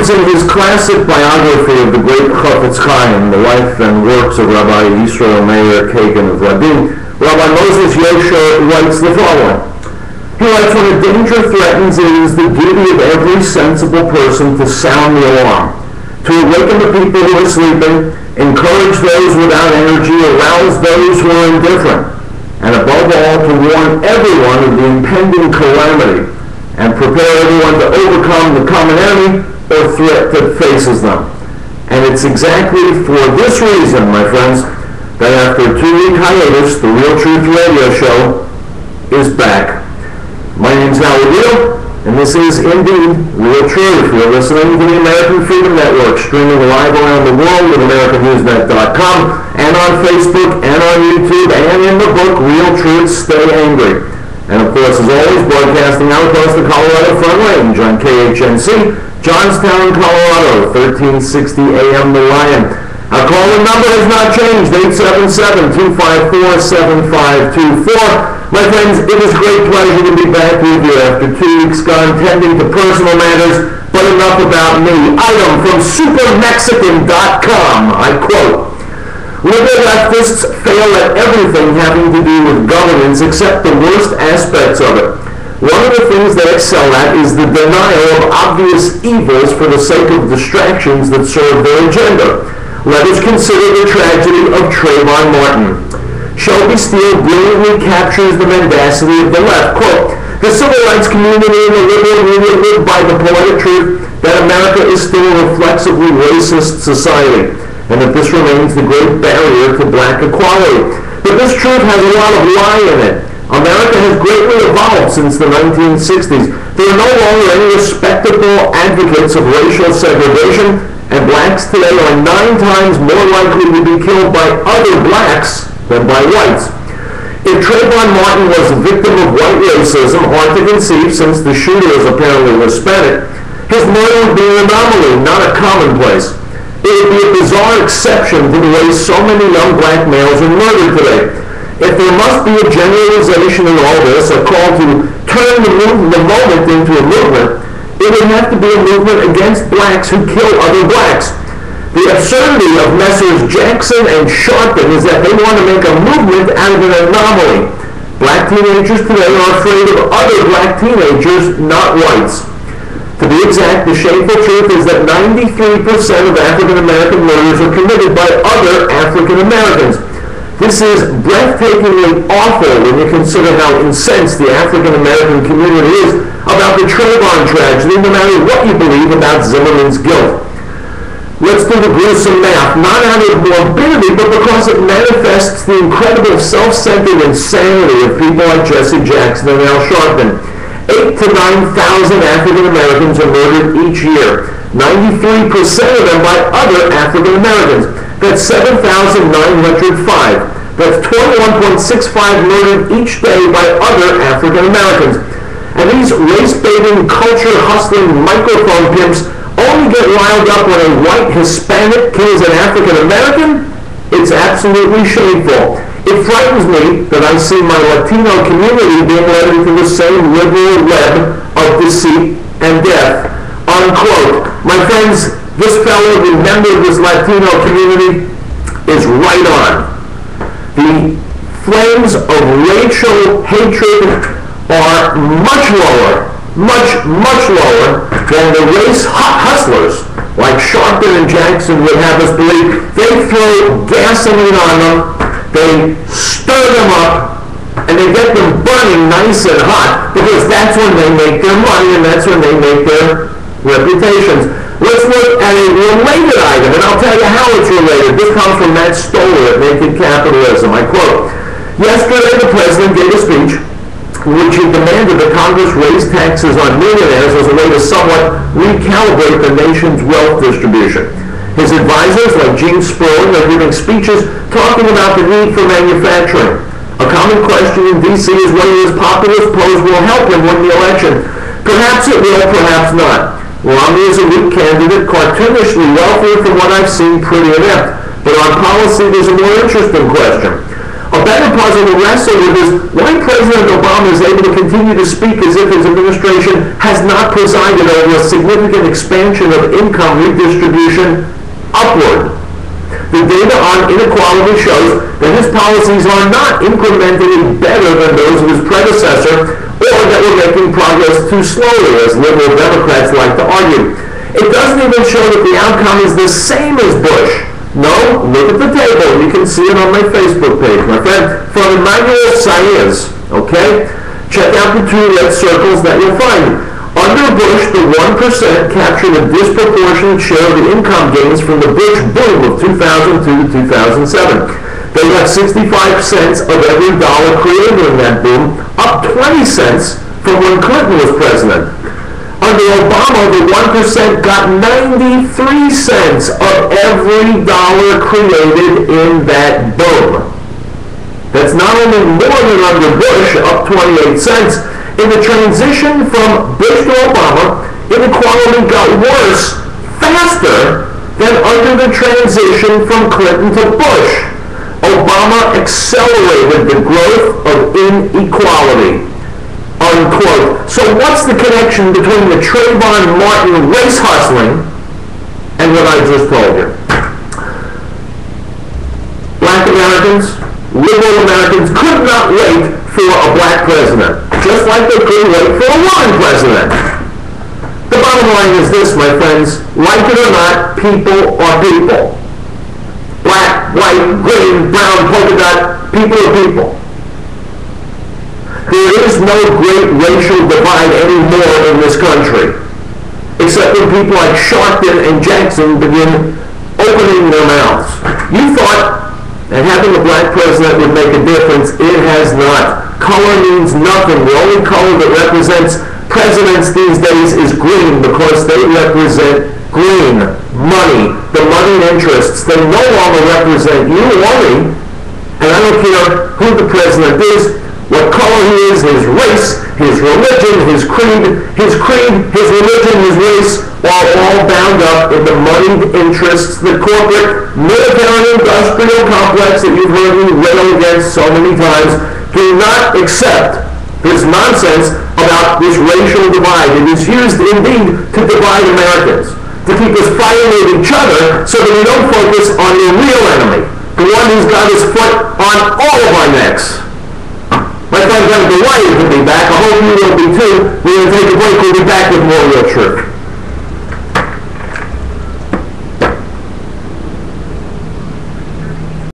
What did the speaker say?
friends, in his classic biography of the great Chafetz Chaim, the life and works of Rabbi Yisrael Meir Kagan of Rabin, Rabbi Moses Yosher writes the following. He writes, when a danger threatens, it is the duty of every sensible person to sound the alarm, to awaken the people who are sleeping, encourage those without energy, arouse those who are indifferent, and above all, to warn everyone of the impending calamity and prepare everyone to overcome the common enemy or threat that faces them. And it's exactly for this reason, my friends, that after a 2-week hiatus, the Real Truth Radio Show is back. My name's Howard Real, and this is indeed Real Truth. You're listening to the American Freedom Network, streaming live around the world at AmericanNewsNet.com, and on Facebook, and on YouTube, and in the book, Real Truth, Stay Angry. And of course, as always, broadcasting out across the Colorado Front Range on KHNC, Johnstown, Colorado, 1360 AM The Lion. Our call-in number has not changed, 877-254-7524. My friends, it is a great pleasure to be back with you after 2 weeks gone tending to personal matters, but enough about me. Item from supermexican.com, I quote, liberal leftists fail at everything having to do with governance except the worst aspects of it. One of the things they excel at is the denial of obvious evils for the sake of distractions that serve their agenda. Let us consider the tragedy of Trayvon Martin. Shelby Steele brilliantly captures the mendacity of the left. Quote, the civil rights community and the liberal media live by the poetic truth that America is still a reflexively racist society, and that this remains the great barrier to black equality. But this truth has a lot of lie in it. America has greatly evolved since the 1960s. There are no longer any respectable advocates of racial segregation, and blacks today are 9 times more likely to be killed by other blacks than by whites. If Trayvon Martin was a victim of white racism, hard to conceive since the shooter is apparently Hispanic, his murder would be an anomaly, not a commonplace. It would be a bizarre exception to the way so many young black males are murdered today. If there must be a generalization in all this, a call to turn the moment into a movement, it would have to be a movement against blacks who kill other blacks. The absurdity of Messrs. Jackson and Sharpton is that they want to make a movement out of an anomaly. Black teenagers today are afraid of other black teenagers, not whites. To be exact, the shameful truth is that 93% of African American murders are committed by other African Americans. This is breathtakingly awful when you consider how incensed the African American community is about the Trayvon tragedy, no matter what you believe about Zimmerman's guilt. Let's do the gruesome math, not out of morbidity, but because it manifests the incredible self-centered insanity of people like Jesse Jackson and Al Sharpton. 8,000 to 9,000 African Americans are murdered each year, 93% of them by other African Americans. That's 7,905. That's 21.65 murdered each day by other African Americans. And these race-baiting, culture-hustling microphone pimps only get riled up when a white Hispanic kills an African American? It's absolutely shameful. It frightens me that I see my Latino community being led into the same liberal web of deceit and death. Unquote. My friends, this fellow, the member of this Latino community, is right on. The flames of racial hatred are much lower, much lower than the race hustlers like Sharpton and Jackson would have us believe. They throw gasoline on them, they stir them up, and they get them burning nice and hot because that's when they make their money and that's when they make their reputations. Let's look at a related item, and I'll tell you how it's related. This comes from Matt Stoller at Naked Capitalism. I quote, yesterday the president gave a speech which he demanded that Congress raise taxes on millionaires as a way to somewhat recalibrate the nation's wealth distribution. His advisors, like Gene Sperling, are giving speeches talking about the need for manufacturing. A common question in D.C. is whether his populist pose will help him win the election. Perhaps it will, perhaps not. Romney is a weak candidate, cartoonishly wealthy from what I've seen, pretty inept. But on policy, there's a more interesting question. A A better puzzle to wrestle with is why President Obama is able to continue to speak as if his administration has not presided over a significant expansion of income redistribution upward. The data on inequality shows that his policies are not incrementally better than those of his predecessor, or that we're making progress too slowly, as liberal Democrats like to argue. It doesn't even show that the outcome is the same as Bush. No, look at the table. You can see it on my Facebook page, my friend. From Emmanuel Saez, okay? Check out the two red circles that you'll find. Under Bush, the 1% captured a disproportionate share of the income gains from the Bush boom of 2002 to 2007. They got 65 cents of every dollar created in that boom, up 20 cents from when Clinton was president. Under Obama, the 1% got 93 cents of every dollar created in that boom. That's not only more than under Bush, up 28 cents. In the transition from Bush to Obama, inequality got worse faster than under the transition from Clinton to Bush. Obama accelerated the growth of inequality, unquote. So what's the connection between the Trayvon Martin race hustling and what I just told you? Black Americans, liberal Americans could not wait for a black president, just like they couldn't wait for a woman president. The bottom line is this, my friends, like it or not, people are people. Black, white, green, brown, polka dot, people are people. There is no great racial divide anymore in this country, except when people like Sharpton and Jackson begin opening their mouths. You thought that having a black president would make a difference. It has not. Color means nothing. The only color that represents presidents these days is green, because they represent green, money, the money interests. They no longer represent you or me, and I don't care who the president is, what color he is, his race, his religion, his creed, his religion, his race are all bound up in the moneyed interests, the corporate military-industrial complex that you've heard me rail against so many times. Do not accept this nonsense about this racial divide. It is used indeed to divide Americans, to keep us fighting with each other so that we don't focus on the real enemy, the one who's got his foot on all of our necks. My friends, I'm delighted to be back. I hope you will be too. We're going to take a break. We'll be back with more Real Truth.